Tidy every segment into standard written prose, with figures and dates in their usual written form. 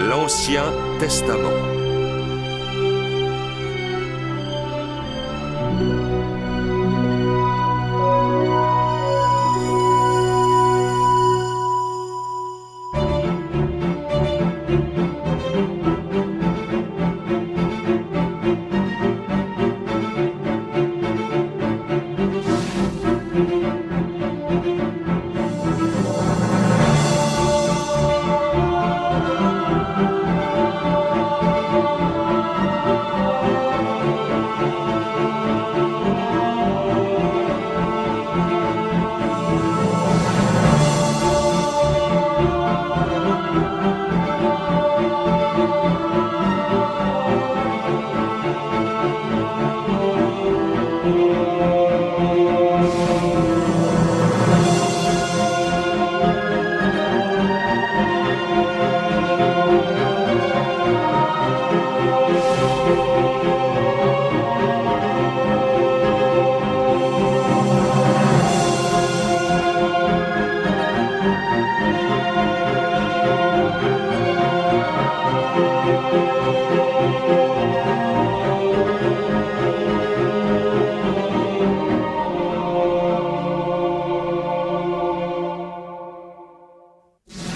L'Ancien Testament.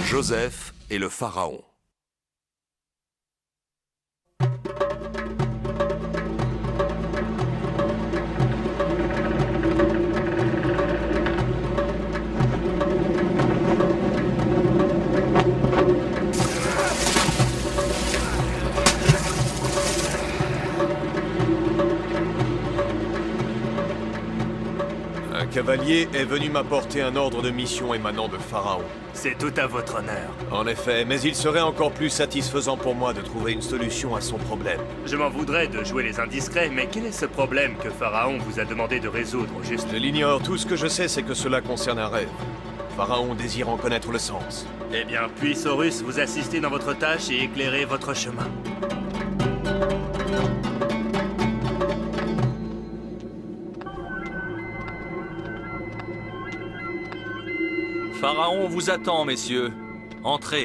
Joseph et le Pharaon. Un cavalier est venu m'apporter un ordre de mission émanant de Pharaon. C'est tout à votre honneur. En effet, mais il serait encore plus satisfaisant pour moi de trouver une solution à son problème. Je m'en voudrais de jouer les indiscrets, mais quel est ce problème que Pharaon vous a demandé de résoudre, au juste? Je l'ignore, tout ce que je sais, c'est que cela concerne un rêve. Pharaon désire en connaître le sens. Eh bien, puisse Horus vous assister dans votre tâche et éclairer votre chemin. Pharaon vous attend, messieurs. Entrez.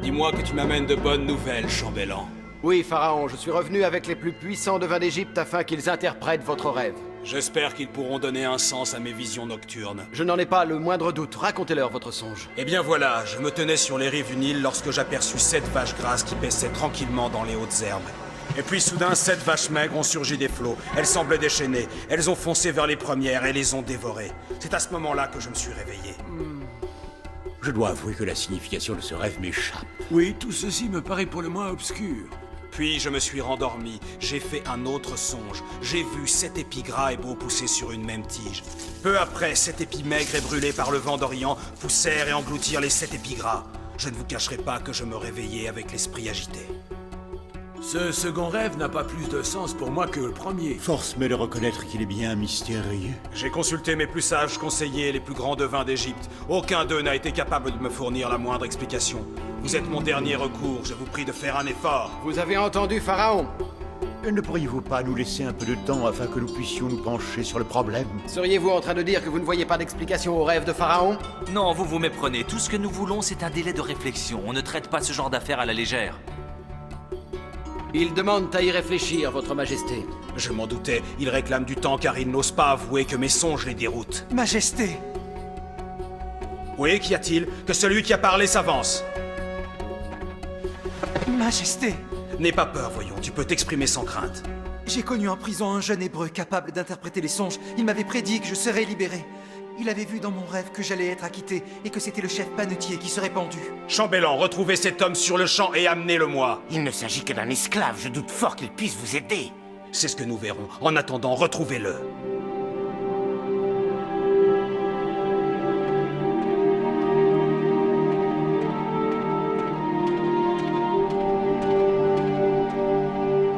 Dis-moi que tu m'amènes de bonnes nouvelles, chambellan. Oui, Pharaon, je suis revenu avec les plus puissants devins d'Égypte afin qu'ils interprètent votre rêve. J'espère qu'ils pourront donner un sens à mes visions nocturnes. Je n'en ai pas le moindre doute. Racontez-leur votre songe. Eh bien voilà, je me tenais sur les rives du Nil lorsque j'aperçus 7 vaches grasses qui paissaient tranquillement dans les hautes herbes. Et puis soudain, 7 vaches maigres ont surgi des flots. Elles semblaient déchaînées. Elles ont foncé vers les premières et les ont dévorées. C'est à ce moment-là que je me suis réveillé. Je dois avouer que la signification de ce rêve m'échappe. Oui, tout ceci me paraît pour le moins obscur. Puis je me suis rendormi, j'ai fait un autre songe. J'ai vu 7 épis gras et beaux pousser sur une même tige. Peu après, 7 épis maigres et brûlés par le vent d'Orient poussèrent et engloutirent les 7 épis gras. Je ne vous cacherai pas que je me réveillais avec l'esprit agité. Ce second rêve n'a pas plus de sens pour moi que le premier. Force m'est de reconnaître qu'il est bien mystérieux. J'ai consulté mes plus sages conseillers et les plus grands devins d'Égypte. Aucun d'eux n'a été capable de me fournir la moindre explication. Vous êtes mon dernier recours, je vous prie de faire un effort. Vous avez entendu, Pharaon? Ne pourriez-vous pas nous laisser un peu de temps afin que nous puissions nous pencher sur le problème? Seriez-vous en train de dire que vous ne voyez pas d'explication au rêve de Pharaon? Non, vous vous méprenez. Tout ce que nous voulons, c'est un délai de réflexion. On ne traite pas ce genre d'affaires à la légère. Ils demandent à y réfléchir, votre majesté. Je m'en doutais, ils réclament du temps car ils n'osent pas avouer que mes songes les déroutent. Majesté! Oui, qu'y a-t-il? Que celui qui a parlé s'avance. Majesté! N'aie pas peur, voyons, tu peux t'exprimer sans crainte. J'ai connu en prison un jeune hébreu capable d'interpréter les songes. Il m'avait prédit que je serais libéré. Il avait vu dans mon rêve que j'allais être acquitté et que c'était le chef panetier qui serait pendu. Chambellan, retrouvez cet homme sur le champ et amenez-le-moi. Il ne s'agit que d'un esclave, je doute fort qu'il puisse vous aider. C'est ce que nous verrons. En attendant, retrouvez-le.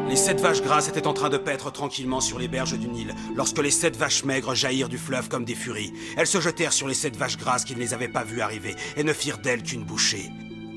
Les 7 vaches grasses étaient en train de paître tranquillement sur les berges du Nil, lorsque les 7 vaches maigres jaillirent du fleuve comme des furies. Elles se jetèrent sur les 7 vaches grasses qui ne les avaient pas vues arriver, et ne firent d'elles qu'une bouchée.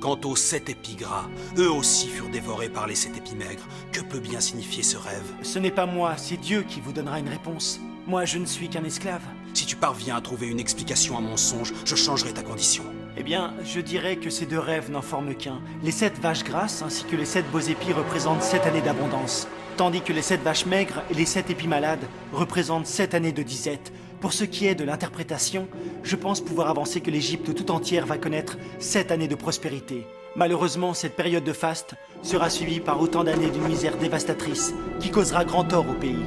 Quant aux 7 épis gras, eux aussi furent dévorés par les 7 épis maigres. Que peut bien signifier ce rêve? Ce n'est pas moi, c'est Dieu qui vous donnera une réponse. Moi, je ne suis qu'un esclave. Si tu parviens à trouver une explication à mon songe, je changerai ta condition. Eh bien, je dirais que ces deux rêves n'en forment qu'un. Les 7 vaches grasses ainsi que les 7 beaux épis représentent 7 années d'abondance, tandis que les 7 vaches maigres et les 7 épis malades représentent 7 années de disette. Pour ce qui est de l'interprétation, je pense pouvoir avancer que l'Égypte tout entière va connaître 7 années de prospérité. Malheureusement, cette période de faste sera suivie par autant d'années d'une misère dévastatrice qui causera grand tort au pays.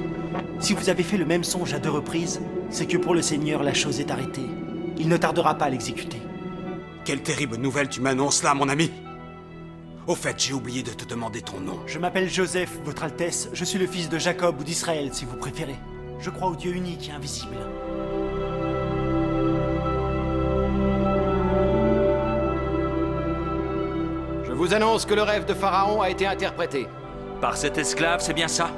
Si vous avez fait le même songe à 2 reprises, c'est que pour le Seigneur, la chose est arrêtée. Il ne tardera pas à l'exécuter. Quelle terrible nouvelle tu m'annonces là, mon ami! Au fait, j'ai oublié de te demander ton nom. Je m'appelle Joseph, Votre Altesse. Je suis le fils de Jacob ou d'Israël, si vous préférez. Je crois au Dieu unique et invisible. Je vous annonce que le rêve de Pharaon a été interprété. Par cet esclave, c'est bien ça?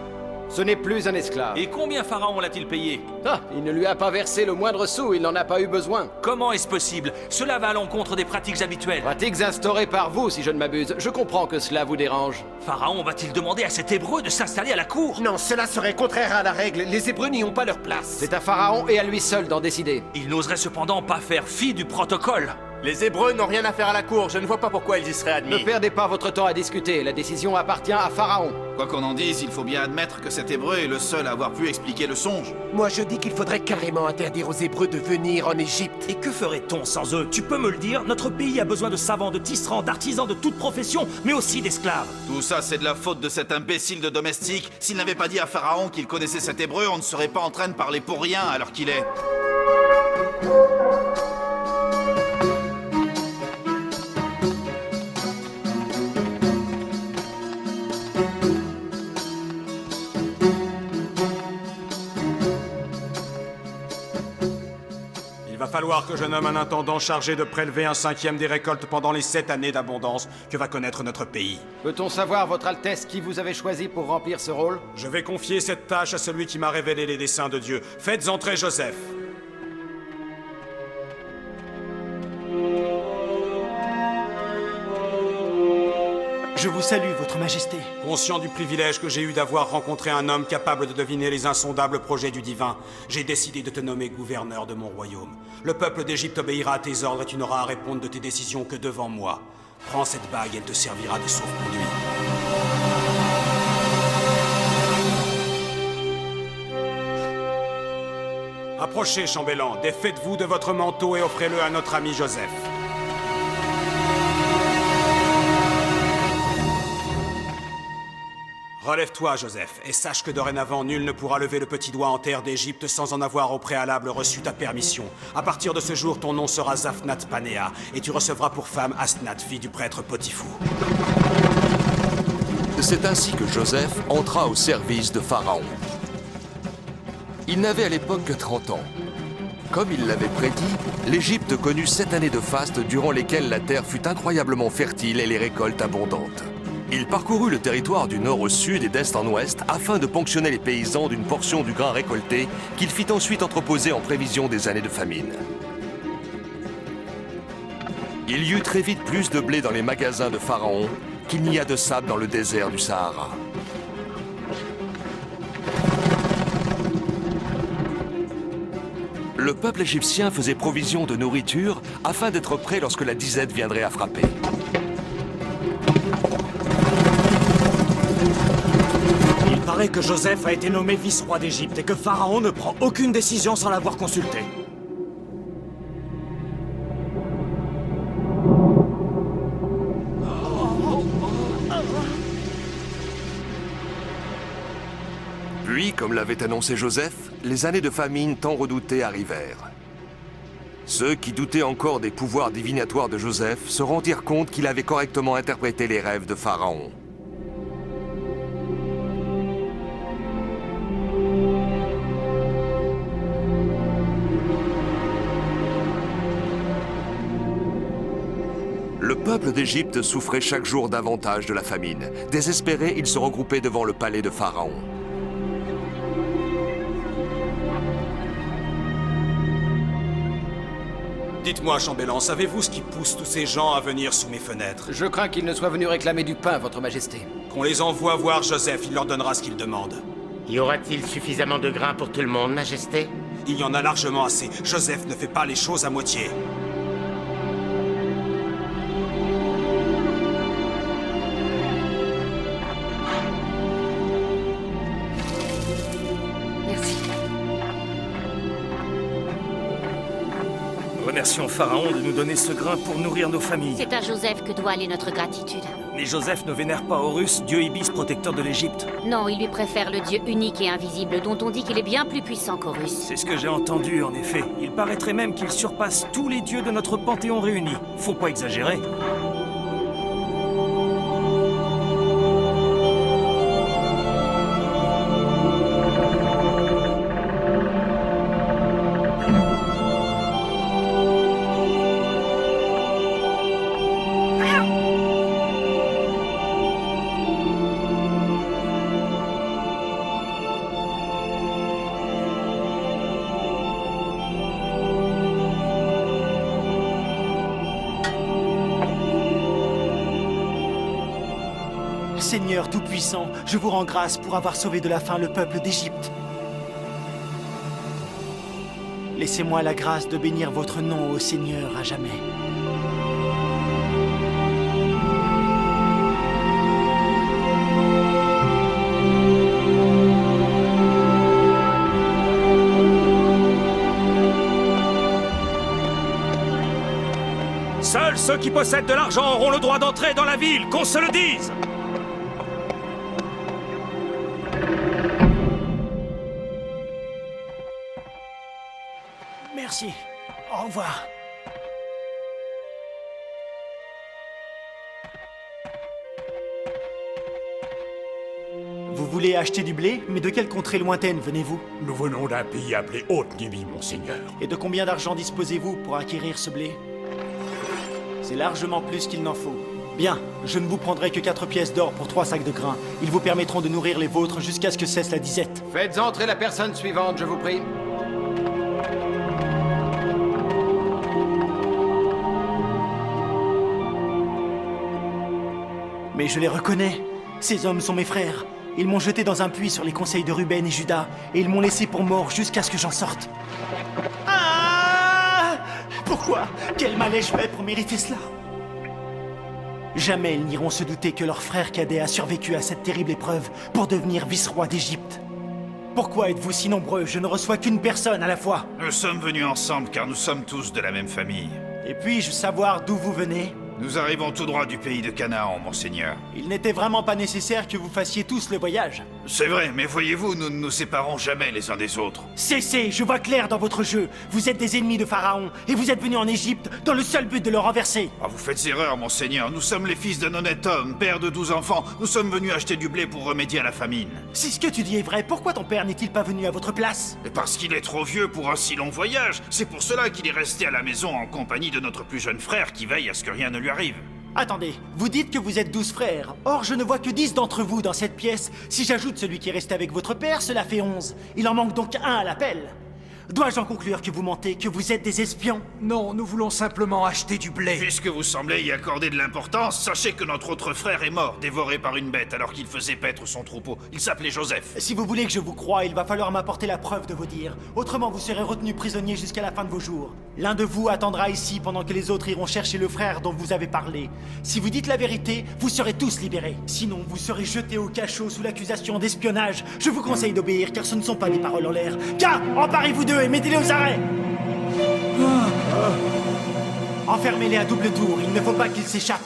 Ce n'est plus un esclave. Et combien Pharaon l'a-t-il payé? Ah, il ne lui a pas versé le moindre sou, il n'en a pas eu besoin. Comment est-ce possible? Cela va à l'encontre des pratiques habituelles. Pratiques instaurées par vous, si je ne m'abuse. Je comprends que cela vous dérange. Pharaon va-t-il demander à cet Hébreu de s'installer à la cour? Non, cela serait contraire à la règle. Les Hébreux n'y ont pas leur place. C'est à Pharaon et à lui seul d'en décider. Il n'oserait cependant pas faire fi du protocole. Les Hébreux n'ont rien à faire à la cour, je ne vois pas pourquoi ils y seraient admis. Ne perdez pas votre temps à discuter, la décision appartient à Pharaon. Quoi qu'on en dise, il faut bien admettre que cet Hébreu est le seul à avoir pu expliquer le songe. Moi, je dis qu'il faudrait carrément interdire aux Hébreux de venir en Égypte. Et que ferait-on sans eux? Tu peux me le dire? Notre pays a besoin de savants, de tisserands, d'artisans de toute profession, mais aussi d'esclaves. Tout ça, c'est de la faute de cet imbécile de domestique. S'il n'avait pas dit à Pharaon qu'il connaissait cet Hébreu, on ne serait pas en train de parler pour rien alors qu'il est. Il va falloir que je nomme un intendant chargé de prélever un 5e des récoltes pendant les 7 années d'abondance que va connaître notre pays. Peut-on savoir, Votre Altesse, qui vous avez choisi pour remplir ce rôle? Je vais confier cette tâche à celui qui m'a révélé les desseins de Dieu. Faites entrer Joseph. Je vous salue, Votre Majesté. Conscient du privilège que j'ai eu d'avoir rencontré un homme capable de deviner les insondables projets du divin, j'ai décidé de te nommer gouverneur de mon royaume. Le peuple d'Égypte obéira à tes ordres et tu n'auras à répondre de tes décisions que devant moi. Prends cette bague, elle te servira de sauf-conduit. Approchez, chambellan, défaites-vous de votre manteau et offrez-le à notre ami Joseph. Relève-toi, Joseph, et sache que dorénavant, nul ne pourra lever le petit doigt en terre d'Égypte sans en avoir au préalable reçu ta permission. À partir de ce jour, ton nom sera Zaphnat Panéa, et tu recevras pour femme Asnath, fille du prêtre Potifou. C'est ainsi que Joseph entra au service de Pharaon. Il n'avait à l'époque que 30 ans. Comme il l'avait prédit, l'Égypte connut 7 années de faste durant lesquelles la terre fut incroyablement fertile et les récoltes abondantes. Il parcourut le territoire du nord au sud et d'est en ouest afin de ponctionner les paysans d'une portion du grain récolté qu'il fit ensuite entreposer en prévision des années de famine. Il y eut très vite plus de blé dans les magasins de Pharaon qu'il n'y a de sable dans le désert du Sahara. Le peuple égyptien faisait provision de nourriture afin d'être prêt lorsque la disette viendrait à frapper. Il paraît que Joseph a été nommé vice-roi d'Égypte et que Pharaon ne prend aucune décision sans l'avoir consulté. Puis, comme l'avait annoncé Joseph, les années de famine tant redoutées arrivèrent. Ceux qui doutaient encore des pouvoirs divinatoires de Joseph se rendirent compte qu'il avait correctement interprété les rêves de Pharaon. Le peuple d'Égypte souffrait chaque jour davantage de la famine. Désespérés, ils se regroupaient devant le palais de Pharaon. Dites-moi, chambellan, savez-vous ce qui pousse tous ces gens à venir sous mes fenêtres? Je crains qu'ils ne soient venus réclamer du pain, votre majesté. Qu'on les envoie voir Joseph, il leur donnera ce qu'ils demandent. Y aura-t-il suffisamment de grains pour tout le monde, majesté? Il y en a largement assez. Joseph ne fait pas les choses à moitié. Remercions Pharaon de nous donner ce grain pour nourrir nos familles. C'est à Joseph que doit aller notre gratitude. Mais Joseph ne vénère pas Horus, dieu Ibis protecteur de l'Égypte. Non, il lui préfère le dieu unique et invisible dont on dit qu'il est bien plus puissant qu'Horus. C'est ce que j'ai entendu, en effet. Il paraîtrait même qu'il surpasse tous les dieux de notre panthéon réuni. Faut pas exagérer. Seigneur Tout-Puissant, je vous rends grâce pour avoir sauvé de la faim le peuple d'Égypte. Laissez-moi la grâce de bénir votre nom, ô Seigneur, à jamais. Seuls ceux qui possèdent de l'argent auront le droit d'entrer dans la ville, qu'on se le dise! Merci. Au revoir. Vous voulez acheter du blé? Mais de quelle contrée lointaine venez-vous? Nous venons d'un pays appelé Haute-Nubie, monseigneur. Et de combien d'argent disposez-vous pour acquérir ce blé? C'est largement plus qu'il n'en faut. Bien, je ne vous prendrai que 4 pièces d'or pour 3 sacs de grains. Ils vous permettront de nourrir les vôtres jusqu'à ce que cesse la disette. Faites entrer la personne suivante, je vous prie. Mais je les reconnais. Ces hommes sont mes frères. Ils m'ont jeté dans un puits sur les conseils de Ruben et Judas, et ils m'ont laissé pour mort jusqu'à ce que j'en sorte. Ah! Pourquoi? Quel mal ai-je fait pour mériter cela? Jamais ils n'iront se douter que leur frère cadet a survécu à cette terrible épreuve pour devenir vice-roi d'Égypte. Pourquoi êtes-vous si nombreux? Je ne reçois qu'une personne à la fois. Nous sommes venus ensemble car nous sommes tous de la même famille. Et puis-je savoir d'où vous venez? Nous arrivons tout droit du pays de Canaan, monseigneur. Il n'était vraiment pas nécessaire que vous fassiez tous le voyage. C'est vrai, mais voyez-vous, nous ne nous séparons jamais les uns des autres. Cessez, je vois clair dans votre jeu. Vous êtes des ennemis de Pharaon, et vous êtes venus en Égypte dans le seul but de le renverser. Ah, vous faites erreur, monseigneur. Nous sommes les fils d'un honnête homme, père de 12 enfants. Nous sommes venus acheter du blé pour remédier à la famine. Si ce que tu dis est vrai, pourquoi ton père n'est-il pas venu à votre place? Et parce qu'il est trop vieux pour un si long voyage. C'est pour cela qu'il est resté à la maison en compagnie de notre plus jeune frère qui veille à ce que rien ne lui arrive. Attendez, vous dites que vous êtes 12 frères. Or, je ne vois que 10 d'entre vous dans cette pièce. Si j'ajoute celui qui est resté avec votre père, cela fait 11. Il en manque donc un à l'appel. Dois-je en conclure que vous mentez, que vous êtes des espions? Non, nous voulons simplement acheter du blé. Puisque vous semblez y accorder de l'importance, sachez que notre autre frère est mort, dévoré par une bête alors qu'il faisait paître son troupeau. Il s'appelait Joseph. Si vous voulez que je vous croie, il va falloir m'apporter la preuve de vos dires. Autrement, vous serez retenu prisonnier jusqu'à la fin de vos jours. L'un de vous attendra ici pendant que les autres iront chercher le frère dont vous avez parlé. Si vous dites la vérité, vous serez tous libérés. Sinon, vous serez jetés au cachot sous l'accusation d'espionnage. Je vous conseille d'obéir, car ce ne sont pas des paroles en l'air. Car, emparez-vous d'eux et mettez-les aux arrêts. Enfermez-les à double tour, il ne faut pas qu'ils s'échappent.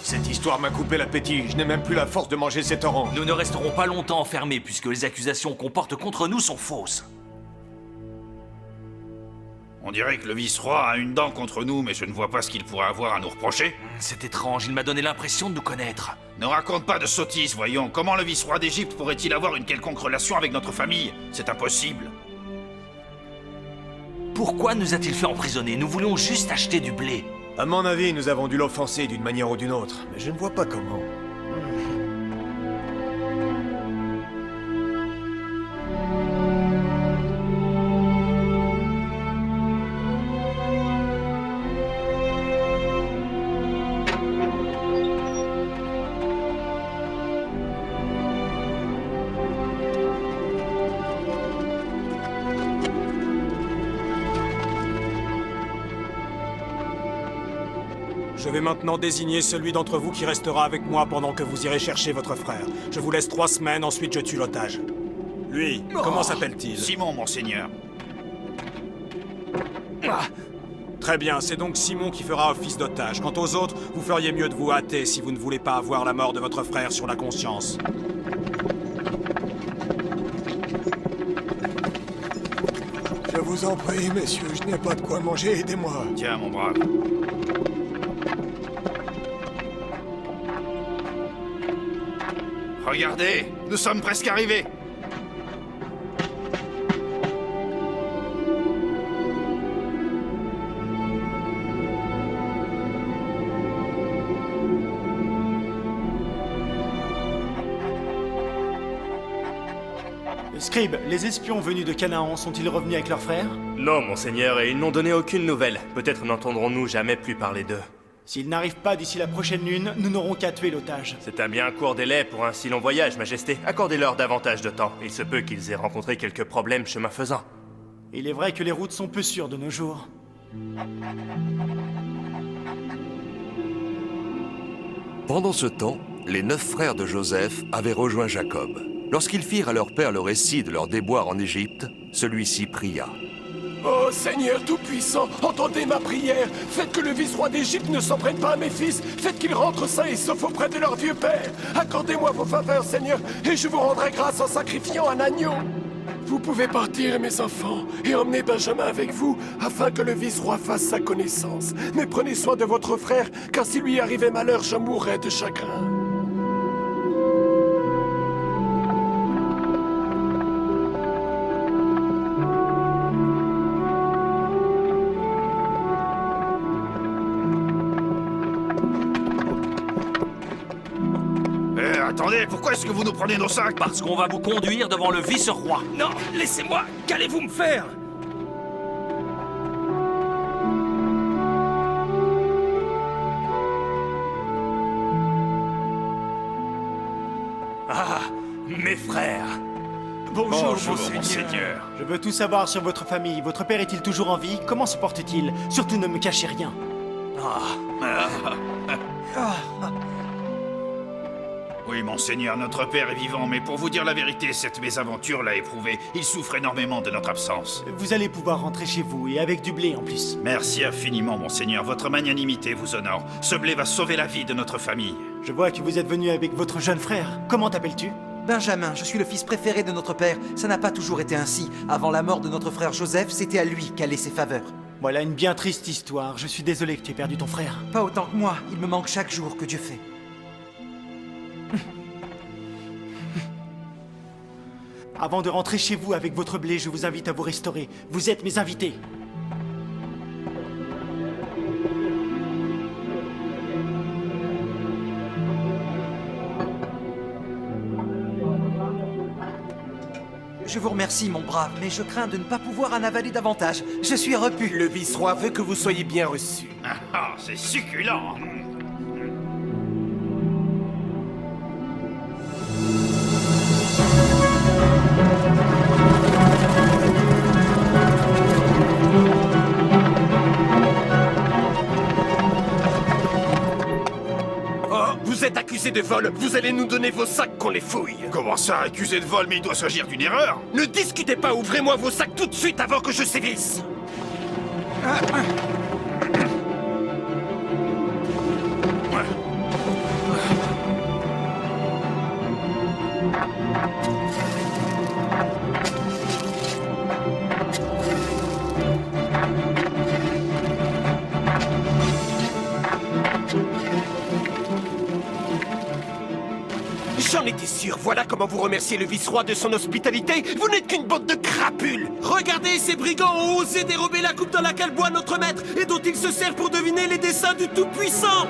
Cette histoire m'a coupé l'appétit. Je n'ai même plus la force de manger cette orange. Nous ne resterons pas longtemps enfermés puisque les accusations qu'on porte contre nous sont fausses. On dirait que le vice-roi a une dent contre nous, mais je ne vois pas ce qu'il pourrait avoir à nous reprocher. C'est étrange, il m'a donné l'impression de nous connaître. Ne raconte pas de sottises, voyons. Comment le vice-roi d'Égypte pourrait-il avoir une quelconque relation avec notre famille? C'est impossible. Pourquoi nous a-t-il fait emprisonner? Nous voulions juste acheter du blé. À mon avis, nous avons dû l'offenser d'une manière ou d'une autre, mais je ne vois pas comment. Je vais maintenant désigner celui d'entre vous qui restera avec moi pendant que vous irez chercher votre frère. Je vous laisse 3 semaines, ensuite je tue l'otage. Lui, comment s'appelle-t-il? Simon, monseigneur. Très bien, c'est donc Simon qui fera office d'otage. Quant aux autres, vous feriez mieux de vous hâter si vous ne voulez pas avoir la mort de votre frère sur la conscience. Je vous en prie, messieurs, je n'ai pas de quoi manger, aidez-moi. Tiens, mon brave. Regardez, nous sommes presque arrivés. Scribe, les espions venus de Canaan sont-ils revenus avec leurs frères? Non, monseigneur, et ils n'ont donné aucune nouvelle. Peut-être n'entendrons-nous jamais plus parler d'eux. S'ils n'arrivent pas d'ici la prochaine lune, nous n'aurons qu'à tuer l'otage. C'est un bien court délai pour un si long voyage, Majesté. Accordez-leur davantage de temps. Il se peut qu'ils aient rencontré quelques problèmes chemin faisant. Il est vrai que les routes sont peu sûres de nos jours. Pendant ce temps, les 9 frères de Joseph avaient rejoint Jacob. Lorsqu'ils firent à leur père le récit de leur déboire en Égypte, celui-ci pria. Oh Seigneur Tout-Puissant, entendez ma prière. Faites que le vice-roi d'Égypte ne s'en prenne pas à mes fils. Faites qu'ils rentrent sains et saufs auprès de leur vieux père. Accordez-moi vos faveurs, Seigneur, et je vous rendrai grâce en sacrifiant un agneau. Vous pouvez partir, mes enfants, et emmener Benjamin avec vous, afin que le vice-roi fasse sa connaissance. Mais prenez soin de votre frère, car s'il lui arrivait malheur, je mourrais de chagrin. Attendez, pourquoi est-ce que vous nous prenez nos sacs? Parce qu'on va vous conduire devant le vice-roi. Non, laissez-moi. Qu'allez-vous me faire? Ah, mes frères. Bonjour, monseigneur. Je veux tout savoir sur votre famille. Votre père est-il toujours en vie? Comment se porte-t-il? Surtout ne me cachez rien. Oui, monseigneur, notre père est vivant, mais pour vous dire la vérité, cette mésaventure l'a éprouvé. Il souffre énormément de notre absence. Vous allez pouvoir rentrer chez vous, et avec du blé en plus. Merci infiniment, monseigneur. Votre magnanimité vous honore. Ce blé va sauver la vie de notre famille. Je vois que vous êtes venu avec votre jeune frère. Comment t'appelles-tu? Benjamin, je suis le fils préféré de notre père. Ça n'a pas toujours été ainsi. Avant la mort de notre frère Joseph, c'était à lui qu'allaient ses faveurs. Voilà une bien triste histoire. Je suis désolé que tu aies perdu ton frère. Pas autant que moi. Il me manque chaque jour que Dieu fait. Avant de rentrer chez vous avec votre blé, je vous invite à vous restaurer. Vous êtes mes invités. Je vous remercie, mon brave, mais je crains de ne pas pouvoir en avaler davantage. Je suis repu. Le vice-roi veut que vous soyez bien reçus. Ah, c'est succulent. Vous êtes accusé de vol, vous allez nous donner vos sacs qu'on les fouille. Comment ça, accusé de vol, mais il doit s'agir d'une erreur? Ne discutez pas, ouvrez-moi vos sacs tout de suite avant que je sévisse. J'en étais sûr. sûr, voilà comment vous remerciez le vice-roi de son hospitalité. Vous n'êtes qu'une bande de crapules. Regardez, ces brigands ont osé dérober la coupe dans laquelle boit notre maître et dont il se sert pour deviner les desseins du Tout-Puissant.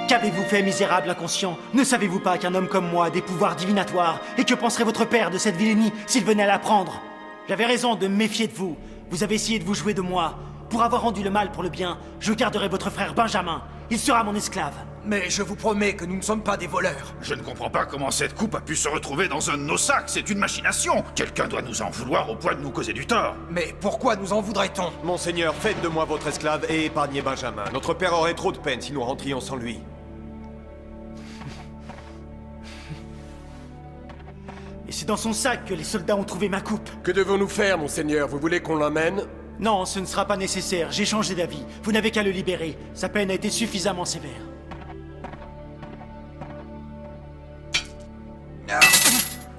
Qu'avez-vous fait, misérable inconscient? Ne savez-vous pas qu'un homme comme moi a des pouvoirs divinatoires? Et que penserait votre père de cette vilainie s'il venait à l'apprendre? J'avais raison de me méfier de vous. Vous avez essayé de vous jouer de moi. Pour avoir rendu le mal pour le bien, je garderai votre frère Benjamin. Il sera mon esclave. Mais je vous promets que nous ne sommes pas des voleurs. Je ne comprends pas comment cette coupe a pu se retrouver dans un de nos sacs. C'est une machination. Quelqu'un doit nous en vouloir au point de nous causer du tort. Mais pourquoi nous en voudrait-on? Monseigneur, faites de moi votre esclave et épargnez Benjamin. Notre père aurait trop de peine si nous rentrions sans lui. Et c'est dans son sac que les soldats ont trouvé ma coupe. Que devons-nous faire, monseigneur? Vous voulez qu'on l'emmène? Non, ce ne sera pas nécessaire. J'ai changé d'avis. Vous n'avez qu'à le libérer. Sa peine a été suffisamment sévère.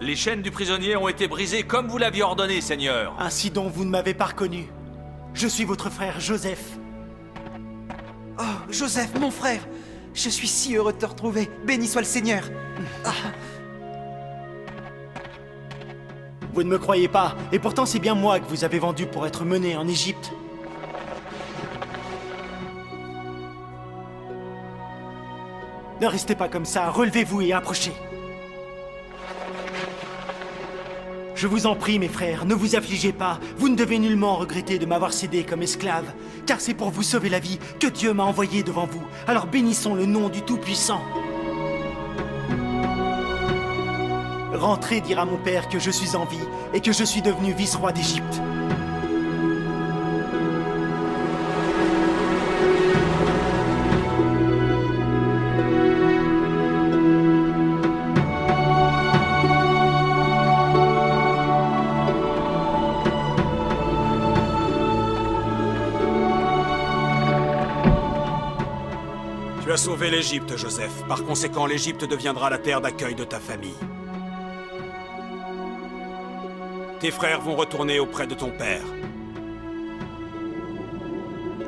Les chaînes du prisonnier ont été brisées comme vous l'aviez ordonné, Seigneur. Ainsi donc vous ne m'avez pas reconnu. Je suis votre frère Joseph. Oh, Joseph, mon frère! Je suis si heureux de te retrouver. Béni soit le Seigneur. Vous ne me croyez pas, et pourtant c'est bien moi que vous avez vendu pour être mené en Égypte. Ne restez pas comme ça, relevez-vous et approchez. Je vous en prie, mes frères, ne vous affligez pas. Vous ne devez nullement regretter de m'avoir cédé comme esclave, car c'est pour vous sauver la vie que Dieu m'a envoyé devant vous. Alors bénissons le nom du Tout-Puissant. Rentrez dire à mon père que je suis en vie et que je suis devenu vice-roi d'Égypte. Tu as sauvé l'Égypte, Joseph. Par conséquent, l'Égypte deviendra la terre d'accueil de ta famille. Tes frères vont retourner auprès de ton père.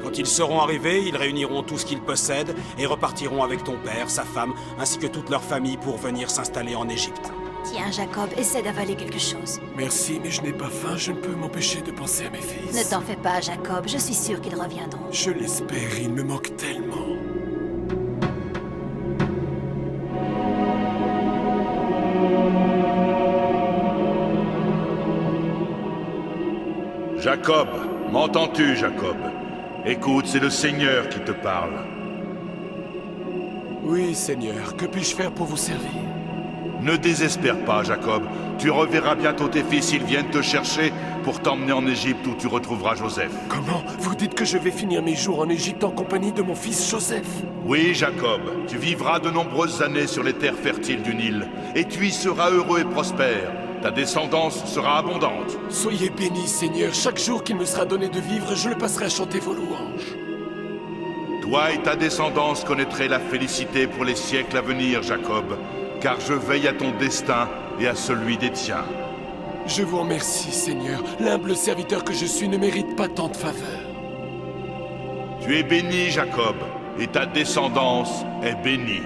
Quand ils seront arrivés, ils réuniront tout ce qu'ils possèdent et repartiront avec ton père, sa femme, ainsi que toute leur famille pour venir s'installer en Égypte. Tiens, Jacob, essaie d'avaler quelque chose. Merci, mais je n'ai pas faim. Je ne peux m'empêcher de penser à mes fils. Ne t'en fais pas, Jacob. Je suis sûr qu'ils reviendront. Je l'espère, il me manque tellement. Jacob, m'entends-tu, Jacob? Écoute, c'est le Seigneur qui te parle. Oui, Seigneur. Que puis-je faire pour vous servir? Ne désespère pas, Jacob. Tu reverras bientôt tes fils, ils viennent te chercher pour t'emmener en Égypte où tu retrouveras Joseph. Comment? Vous dites que je vais finir mes jours en Égypte en compagnie de mon fils Joseph? Oui, Jacob. Tu vivras de nombreuses années sur les terres fertiles du Nil, et tu y seras heureux et prospère. Ta descendance sera abondante. Soyez bénis, Seigneur. Chaque jour qu'il me sera donné de vivre, je le passerai à chanter vos louanges. Toi et ta descendance connaîtrez la félicité pour les siècles à venir, Jacob, car je veille à ton destin et à celui des tiens. Je vous remercie, Seigneur. L'humble serviteur que je suis ne mérite pas tant de faveurs. Tu es béni, Jacob, et ta descendance est bénie.